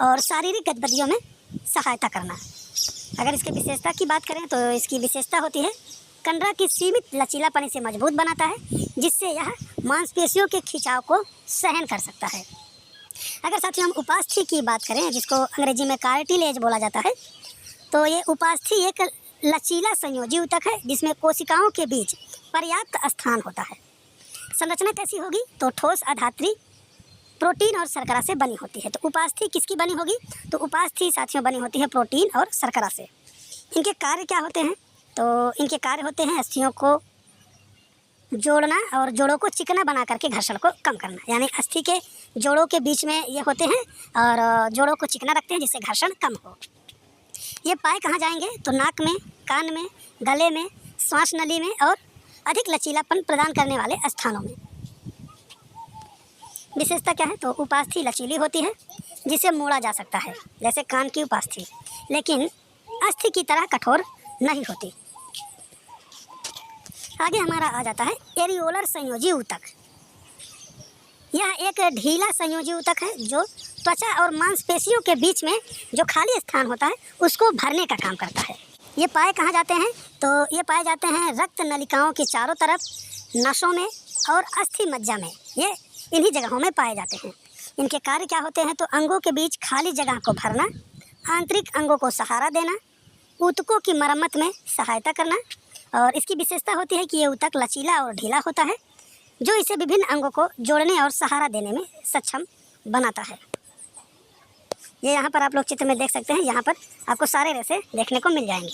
और शारीरिक गतिविधियों में सहायता करना। अगर इसके विशेषता की बात करें तो इसकी विशेषता होती है कंडरा की सीमित लचीलापन इसे मजबूत बनाता है जिससे यह मांसपेशियों के खिंचाव को सहन कर सकता है। अगर साथियों हम उपास्थि की बात करें जिसको अंग्रेजी में कार्टिलेज बोला जाता है, तो ये उपास्थि एक लचीला संयोजी ऊतक है जिसमें कोशिकाओं के बीच पर्याप्त स्थान होता है। संरचना कैसी होगी? तो ठोस अधात्री प्रोटीन और शर्करा से बनी होती है। तो उपास्थि किसकी बनी होगी? तो उपास्थि साथियों बनी होती है प्रोटीन और शर्करा से। इनके कार्य क्या होते हैं? तो इनके कार्य होते हैं अस्थियों को जोड़ना और जोड़ों को चिकना बना करके घर्षण को कम करना। यानी अस्थि के जोड़ों के बीच में ये होते हैं और जोड़ों को चिकना रखते हैं जिससे घर्षण कम हो। ये पाए कहाँ जाएंगे? तो नाक में, कान में, गले में, श्वास नली में और अधिक लचीलापन प्रदान करने वाले स्थानों में। विशेषता क्या है? तो उपास्थि लचीली होती है जिसे मोड़ा जा सकता है जैसे कान की उपास्थि, लेकिन अस्थि की तरह कठोर नहीं होती। आगे हमारा आ जाता है एरियोलर संयोजी ऊतक। यह एक ढीला संयोजी ऊतक है जो त्वचा और मांसपेशियों के बीच में जो खाली स्थान होता है उसको भरने का काम करता है। ये पाए कहाँ जाते हैं? तो ये पाए जाते हैं रक्त नलिकाओं के चारों तरफ, नसों में और अस्थि मज्जा में। ये इन्हीं जगहों में पाए जाते हैं। इनके कार्य क्या होते हैं? तो अंगों के बीच खाली जगह को भरना, आंतरिक अंगों को सहारा देना, ऊतकों की मरम्मत में सहायता करना। और इसकी विशेषता होती है कि ये ऊतक लचीला और ढीला होता है जो इसे विभिन्न अंगों को जोड़ने और सहारा देने में सक्षम बनाता है। ये यहाँ पर आप लोग चित्र में देख सकते हैं, यहाँ पर आपको सारे रेशे देखने को मिल जाएंगे।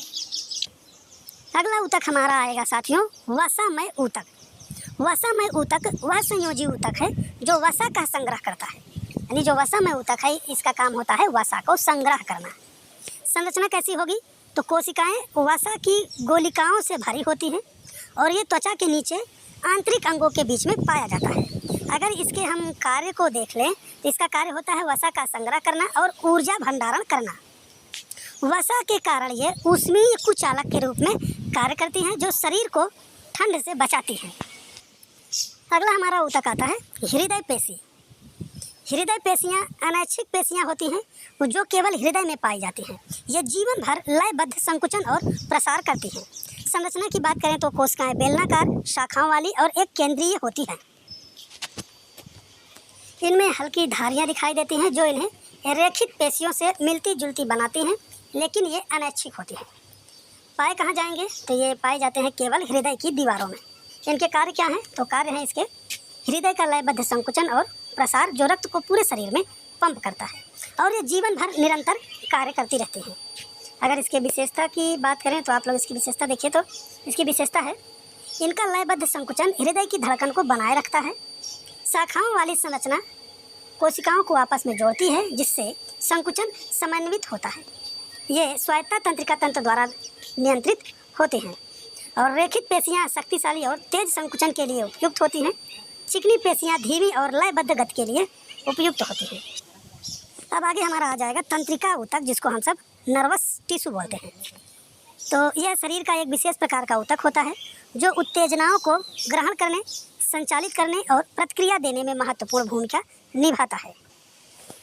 अगला ऊतक हमारा आएगा साथियों वसामय ऊतक। वसामय ऊतक वह संयोजी ऊतक है जो वसा का संग्रह करता है। यानी जो वसामय ऊतक है इसका काम होता है वसा को संग्रह करना। संरचना कैसी होगी? तो कोशिकाएं वसा की गोलिकाओं से भरी होती हैं और ये त्वचा के नीचे आंतरिक अंगों के बीच में पाया जाता है। अगर इसके हम कार्य को देख लें तो इसका कार्य होता है वसा का संग्रह करना और ऊर्जा भंडारण करना। वसा के कारण ये ऊष्मीय कुचालक के रूप में कार्य करती हैं जो शरीर को ठंड से बचाती हैं। अगला हमारा ऊतक आता है हृदय पेशी। हृदय पेशियाँ अनैच्छिक पेशियाँ होती हैं जो केवल हृदय में पाई जाती हैं। ये जीवन भर लयबद्ध संकुचन और प्रसार करती हैं। संरचना की बात करें तो कोशिकाएं बेलनाकार शाखाओं वाली और एक केंद्रीय होती हैं। इनमें हल्की धारियाँ दिखाई देती हैं जो इन्हें रेखित पेशियों से मिलती जुलती बनाती हैं, लेकिन ये अनैच्छिक होती हैं। पाए कहाँ जाएंगे? तो ये पाए जाते हैं केवल हृदय की दीवारों में। इनके कार्य क्या हैं? तो कार्य हैं इसके हृदय का लयबद्ध संकुचन और प्रसार, जो रक्त को पूरे शरीर में पंप करता है, और ये जीवन भर निरंतर कार्य करती रहती हैं। अगर इसके विशेषता की बात करें तो आप लोग इसकी विशेषता देखिए, तो इसकी विशेषता है इनका लयबद्ध संकुचन हृदय की धड़कन को बनाए रखता है। शाखाओं वाली संरचना कोशिकाओं को आपस में जोड़ती है, जिससे संकुचन समन्वित होता है। ये स्वायत्ता तंत्रिका तंत्र द्वारा नियंत्रित होते हैं, और रेखित पेशियां शक्तिशाली और तेज संकुचन के लिए उपयुक्त होती हैं। चिकनी पेशियां धीमी और लयबद्ध गति के लिए उपयुक्त होती हैं। अब आगे हमारा आ जाएगा तंत्रिका ऊतक, जिसको हम सब नर्वस टिश्यू बोलते हैं। तो यह शरीर का एक विशेष प्रकार का ऊतक होता है, जो उत्तेजनाओं को ग्रहण करने, संचालित करने और प्रतिक्रिया देने में महत्वपूर्ण भूमिका निभाता है।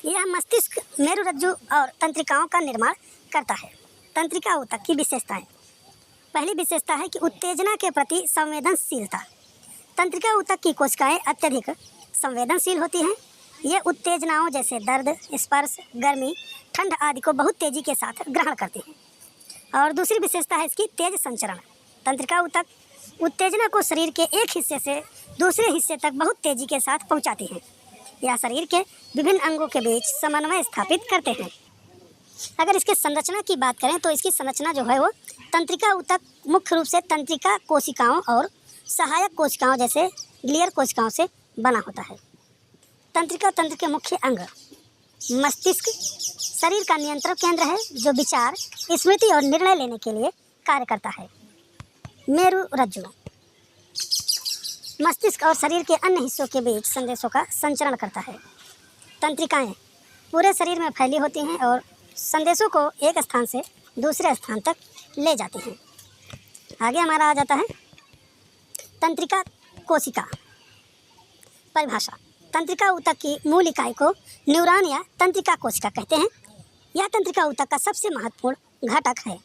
यह मस्तिष्क, मेरुरज्जु और तंत्रिकाओं का निर्माण करता है। तंत्रिका ऊतक की विशेषताएं। पहली विशेषता है कि उत्तेजना के प्रति संवेदनशीलता। तंत्रिका ऊतक की कोशिकाएं अत्यधिक संवेदनशील होती हैं। ये उत्तेजनाओं जैसे दर्द, स्पर्श, गर्मी, ठंड आदि को बहुत तेजी के साथ ग्रहण करती हैं। और दूसरी विशेषता है इसकी तेज संचरण। तंत्रिका ऊतक उत्तेजना को शरीर के एक हिस्से से दूसरे हिस्से तक बहुत तेजी के साथ पहुंचाती हैं। यह शरीर के विभिन्न अंगों के बीच समन्वय स्थापित करते हैं। अगर इसके संरचना की बात करें तो इसकी संरचना जो है वो तंत्रिका ऊतक मुख्य रूप से तंत्रिका कोशिकाओं और सहायक कोशिकाओं जैसे ग्लियर कोशिकाओं से बना होता है। तंत्रिका तंत्र के मुख्य अंग मस्तिष्क शरीर का नियंत्रण केंद्र है, जो विचार, स्मृति और निर्णय लेने के लिए कार्य करता है। मेरुरज्जु मस्तिष्क और शरीर के अन्य हिस्सों के बीच संदेशों का संचरण करता है। तंत्रिकाएं पूरे शरीर में फैली होती हैं और संदेशों को एक स्थान से दूसरे स्थान तक ले जाती हैं। आगे हमारा आ जाता है तंत्रिका कोशिका। परिभाषा। तंत्रिका ऊतक की मूल इकाई को न्यूरॉन या तंत्रिका कोशिका कहते हैं। यह तंत्रिका ऊतक का सबसे महत्वपूर्ण घटक है।